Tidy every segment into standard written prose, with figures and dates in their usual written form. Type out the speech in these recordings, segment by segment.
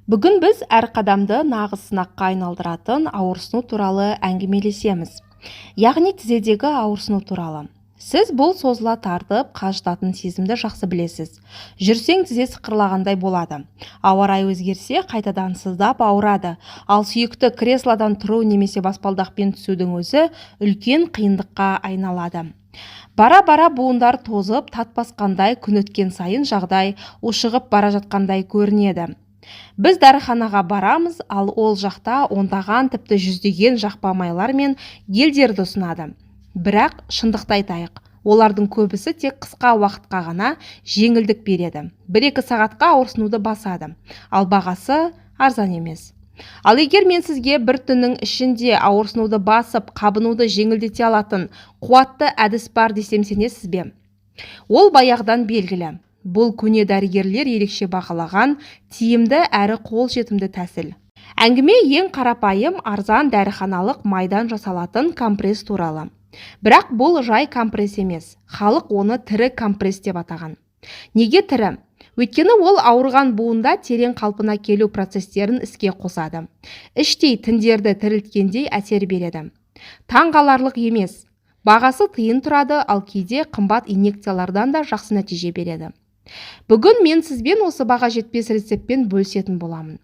Бүгін біз әр қадамды нағыз сынаққа айналдыратын ауырсыну туралы әңгімелесеміз. Яғни тізедегі ауырсыну туралы. Сіз бұл созыла тартып, қажытатын сезімді жақсы білесіз. Жүрсең тізе сықырлағандай болады. Ауа райы өзгерсе, қайтадан сыздап ауырады. Ал сүйікті креслодан тұру немесе баспалдақпен түсудің өзі үлкен қиындыққа айналады. Бара-бара буындар тозып, тат басқандай, күн өткен сайын жағдай ушығып бара жатқандай көрінеді. Біз дәріханаға барамыз, ал ол жақта ондаған тіпті жүздеген жақпамайлар мен гельдерді ұсынады. Бірақ шындықты айтайық, олардың көбісі тек қысқа уақытқа ғана жеңілдік береді. 1-2 сағатқа ауырсынуды басады, ал бағасы арзан емес. Ал егер мен сізге бір түннің ішінде ауырсынуды басып, қабынуды жеңілдете алатын қуатты әдіс бар десем, сенесіз бе? Ол баяғыдан белгілі. Бұл көне дәрігерлер ерекше бағалаған, тиімді әрі қолжетімді тәсіл. Әңгіме ең қарапайым, арзан дәріханалық майдан жасалатын компресс туралы. Бірақ бұл жай компресс емес. Халық оны тірі компресс деп атаған. Неге тірі? Өйткені ол ауырған буында терең қалпына келу процестерін іске қосады. Іштей тіндерді тірілткендей әсер береді. Таңғаларлық емес. Бағасы тиын тұрады, ал кейде қымбат инъекциялардан да жақсы нәтиже береді. Бүгін мен сізбен осы баға жетпес рецептпен бөлісетін боламын.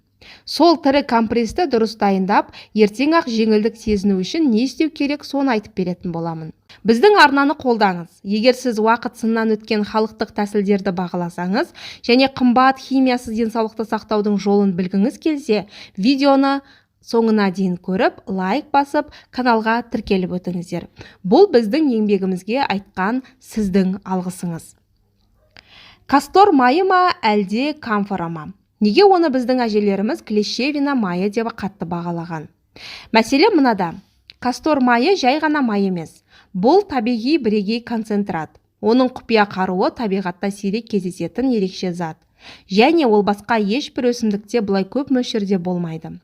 Сол тірі компрессті дұрыс дайындап, ертең-ақ жеңілдік сезіну үшін не істеу керек, соны айтып беретін боламын. Біздің арнаны қолдаңыз. Егер сіз уақыт сыннан өткен халықтық тәсілдерді бағаласаңыз және қымбат химиясыз денсаулықты сақтаудың жолын білгіңіз келсе, видеоны соңына дейін көріп, лайк басып, каналға тіркеліп өтіңіздер. Бұл біздің еңбегімізге айтқан сіздің алғысыңыз. Кастор майы ма, әлде камфора ма? Неге оны біздің әжелеріміз клещевина майы деп қатты бағалаған? Мәселе мынада. Кастор майы жай ғана май емес. Бұл табиғи бірегей концентрат. Оның құпия қаруы табиғатта сирек кездесетін ерекше зат. Және ол басқа ешбір өсімдікте бұлай көп мөлшерде болмайды.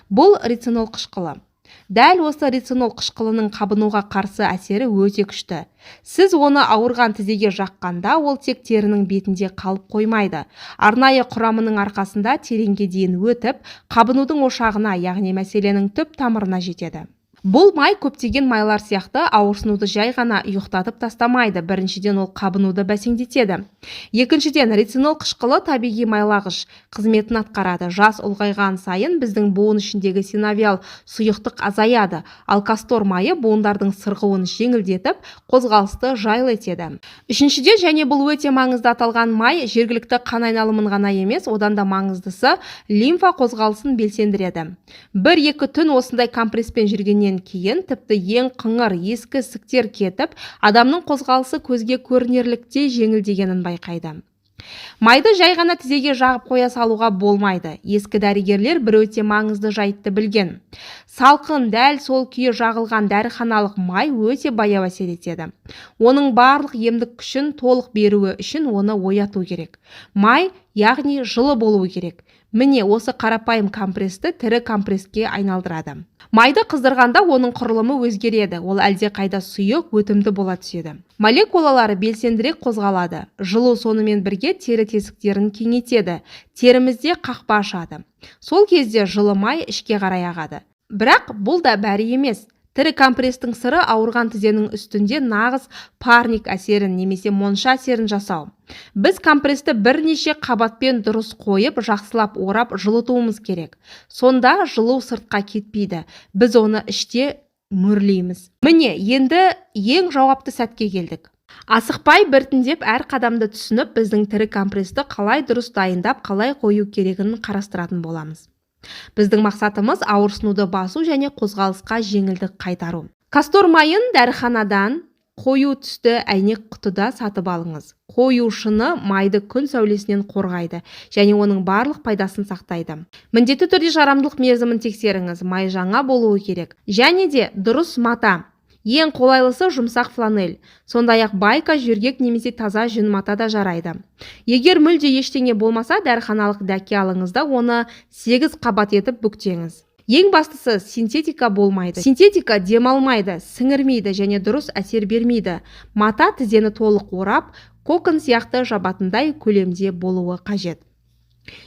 Бұл рицинол қышқылы. Дәл осы рицинол қышқылының қабынуға қарсы әсері өте күшті. Сіз оны ауырған тізеге жаққанда, ол тек терінің бетінде қалып қоймайды. Арнайы құрамының арқасында тереңге дейін өтіп, қабынудың ошағына, яғни мәселенің түп тамырына жетеді. Бұл май көптеген майлар сияқты ауырсынуды жай ғана ұйықтатып тастамайды. Біріншіден, ол қабынуды бәсеңдетеді. Екіншіден, рицинол қышқылы табиғи майлағыш қызметін атқарады. Жас ұлғайған сайын біздің буын ішіндегі синовиал сұйықтық азаяды, ал кастор майы буындардың сырғуын жеңілдетіп, қозғалысты жайлы етеді. Үшіншіден, және бұл өте маңызды, аталған май жергілікті қан айналымын ғана емес, одан да маңыздысы лимфа қозғалысын белсендіреді. 1-2 түн осындай компресспен жүргеннен кейін тіпті ең қыңыр ескі ісіктер кетіп, адамның қозғалысы көзге көрінерліктей жеңілдегенін байқайды. Майды жай ғана тізеге жағып қоя салуға болмайды. Ескі дәрігерлер бір өте маңызды жайтты білген. Салқын, дәл сол күйі жағылған дәріханалық май өте баяу әсер етеді. Оның барлық емдік күшін толық беруі үшін оны ояту керек. Май, яғни жылы болуы керек. Міне осы қарапайым компрессті тірі компресске айналдырады. Майды қыздырғанда оның құрылымы өзгереді. Ол әлде қайда сұйық, өтімді бола түседі. Молекулалары белсендірек қозғалады. Жылу сонымен бірге тері тесіктерін кеңейтеді. Терімізде қақпа ашады. Сол кезде жылы май ішке қарай ағады. Бірақ бұл да бәрі емес. Тірі компресстің сыры ауырған тізенің үстінде нағыз парник әсерін немесе монша әсерін жасау. Біз компрессті бірнеше қабатпен дұрыс қойып, жақсылап орап жылытуымыз керек. Сонда жылу сыртқа кетпейді. Біз оны іште мөрлейміз. Міне, енді ең жауапты сәтке келдік. Асықпай біртіндеп әр қадамды түсініп, біздің тірі компрессті қалай дұрыс дайындап, қалай қою керегін қарастыратын боламыз. Біздің мақсатымыз ауырсынуды басу және қозғалысқа жеңілдік қайтару. Кастор майын дәріханадан қою түсті әйнек құтыда сатып алыңыз. Қою шыны майды күн сәулесінен қорғайды және оның барлық пайдасын сақтайды. Міндетті түрде жарамдылық мерзімін тексеріңіз. Май жаңа болуы керек. Және де дұрыс мата. Ең қолайлысы жұмсақ фланель. Сондай-ақ байка, жөргек немесе таза жүн мата да жарайды. Егер мүлде ештеңе болмаса, дәріханалық дәке алыңызда оны 8 қабат етіп бүктеңіз. Ең бастысы синтетика болмайды. Синтетика демалмайды, сіңірмейді және дұрыс әсер бермейді. Мата тізені толық орап, кокон сияқты жабатындай көлемде болуы қажет.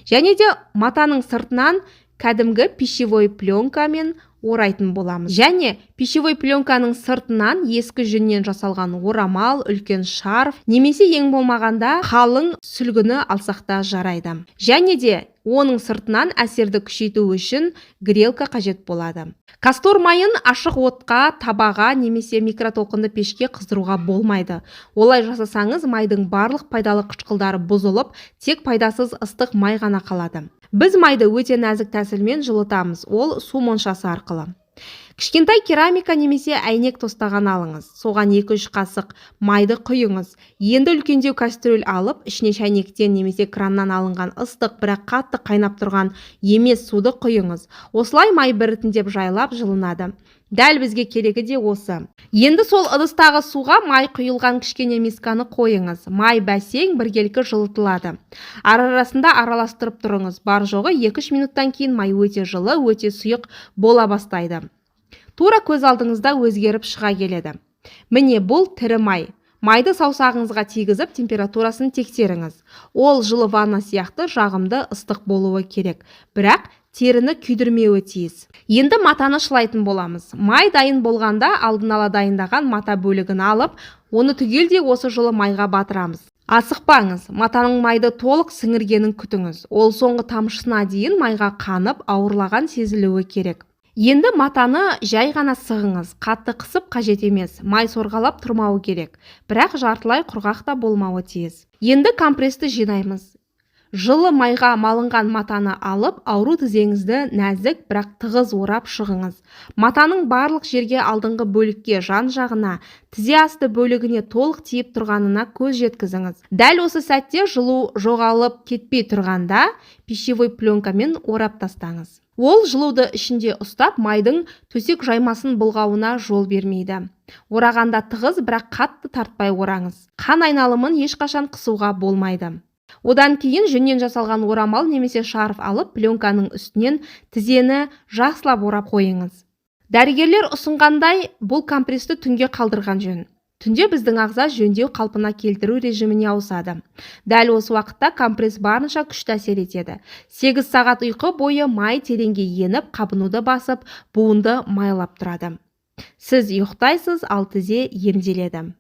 Және де матаның сыртынан кәдімгі пищевой пленкамен орайтын боламыз. Және пищевой пленканың сыртынан ескі жүннен жасалған орамал, үлкен шарф, немесе ең болмағанда қалың сүлгіні алсақ та жарайды. Және де оның сыртынан әсерді күшейту үшін грелка қажет болады. Кастор майын ашық отқа, табаға немесе микротолқынды пешке қыздыруға болмайды. Олай жасасаңыз, майдың барлық пайдалы қышқылдары бұзылып, тек пайдасыз ыстық май ғана қалады. Біз майды өте нәзік тәсілмен жылытамыз, ол су моншасы арқылы. Кішкентай керамика немесе әйнек тостаған алыңыз. Соған 2-3 қасық майды құйыңыз. Енді үлкендеу кастрюль алып, ішіне шәйнектен немесе краннан алынған ыстық, бірақ қатты қайнап тұрған емес суды құйыңыз. Осылай май біртіндеп жайлап жылынады. Дәл бізге керегі де осы. Енді сол ыдыстағы суға май құйылған кішкене мисканы қойыңыз. Май бәсең біркелкі жылытылады. Арасында араластырып тұрыңыз. Бар жоғы 2-3 минуттан кейін май өте жылы, өте сұйық бола бастайды. Тура көз алдыңызда өзгеріп шыға келеді. Міне бұл тірі май. Майды саусағыңызға тигізіп, температурасын тексеріңіз. Ол жылы ванна сияқты жағымды ыстық болуы керек. Бірақ теріні күйдірмеуі тиіс. Енді матаны шылайтын боламыз. Май дайын болғанда алдын ала дайындаған мата бөлігін алып, оны түгелдей осы жылы майға батырамыз. Асықпаңыз, матаның майды толық сіңіргенін күтіңіз. Ол соңғы тамшысына дейін майға қанып, ауырлаған сезілуі керек. Енді матаны жай ғана сығыңыз, қатты қысып қажет емес, май сорғалап тұрмауы керек, бірақ жартылай құрғақ та болмауы тиіс. Енді компрессті жинаймыз. Жылы майға малынған матаны алып, ауру тізеңізді нәзік, бірақ тығыз орап шығыңыз. Матаның барлық жерге алдыңғы бөлікке, жан жағына, тізе асты бөлігіне толық тиіп тұрғанына көз жеткізіңіз. Дәл осы сәтте жылу жоғалып кетпей тұрғанда, пищевой пленкамен орап тастаңыз. Ол жылуды ішінде ұстап, майдың төсек жаймасын бұлғауына жол бермейді. Орағанда тығыз, бірақ қатты тартпай ораңыз. Қан айналымын ешқашан қысуға болмайды. Одан кейін жүннен жасалған орамал немесе шарф алып, пленканың үстінен тізені жақсылап орап қойыңыз. Дәрігерлер ұсынғандай, бұл компрессті түнге қалдырған жөн. Түнде біздің ағза жөндеу қалпына келтіру режиміне ауысады. Дәл осы уақытта компресс барынша күшті әсер етеді. 8 сағат ұйқы бойы май тереңге еніп, қабынуды басып, буынды майлап тұрады. Сіз ұйықтайсыз, ал тізе емделеді.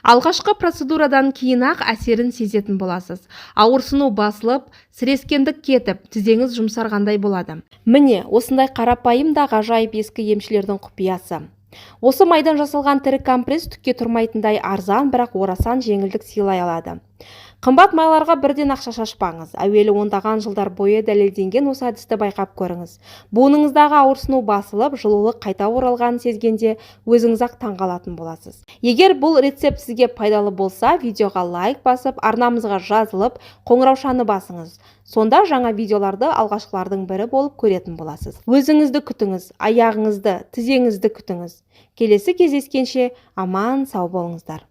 Алғашқы процедурадан кейін-ақ әсерін сезетін боласыз. Ауырсыну басылып, сірескендік кетіп, тізеңіз жұмсарғандай болады. Міне, осындай қарапайым да ғажайып ескі емшілердің құпиясы. Осы майдан жасалған тірі компресс түкке тұрмайтындай арзан, бірақ орасан жеңілдік сыйлай алады. Қымбат майларға бірден ақша шашпаңыз. Әуелі ондаған жылдар бойы дәлелденген осы әдісті байқап көріңіз. Буыныңыздағы ауырсыну басылып, жылулық қайта оралғанын сезгенде өзіңіз-ақ таңғалатын боласыз. Егер бұл рецепт сізге пайдалы болса, видеоға лайк басып, арнамызға жазылып, қоңыраушаны басыңыз. Сонда жаңа видеоларды алғашқылардың бірі болып көретін боласыз. Өзіңізді күтіңіз, аяғыңызды, тізеңізді күтіңіз. Келесі кездескенше аман сау болыңыздар.